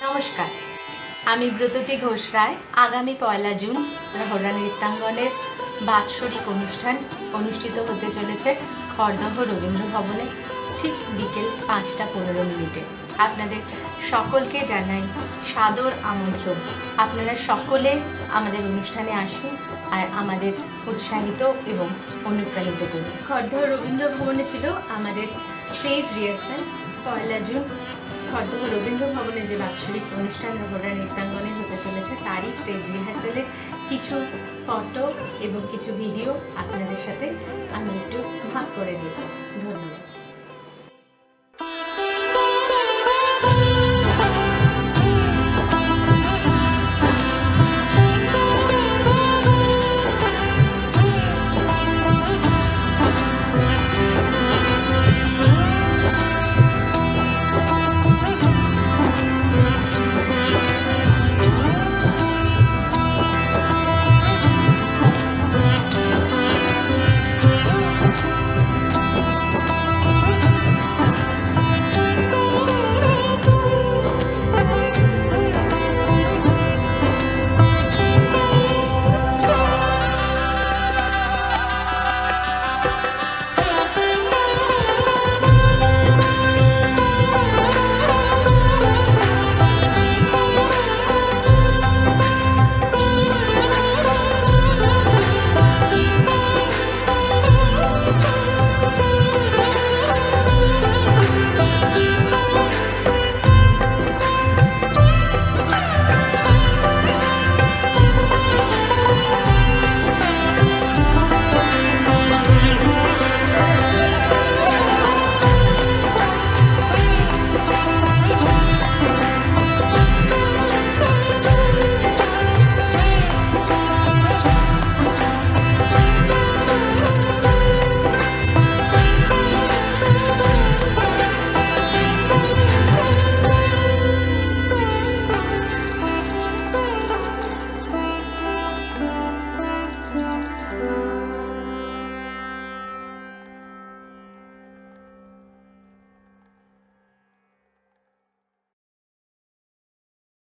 নমস্কার, আমি ব্রততী ঘোষ রায়। আগামী 1 জুন রহরা নৃত্যাঙ্গনের বাৎসরিক অনুষ্ঠান অনুষ্ঠিত হতে চলেছে খড়দহ রবীন্দ্র ভবনে ঠিক বিকেল 5:15 আপনাদের সকলকে জানাই সাদর আমন্ত্রণ। আপনারা সকলে আমাদের অনুষ্ঠানে আসুন আর আমাদের উৎসাহিত এবং অনুপ্রাণিত করুন। খড়দহ রবীন্দ্র ভবনে ছিল আমাদের stage rehearsal. 1 June Khardah Rabindra ভবনে যে বাৎসরিক অনুষ্ঠান রহরা নৃত্যাঙ্গনে হতে চলেছে তারই স্টেজ রিহার্সালের কিছু ফটো এবং কিছু ভিডিও আপনাদের সাথে আমি একটু ভাগ করে দেব। ধন্যবাদ।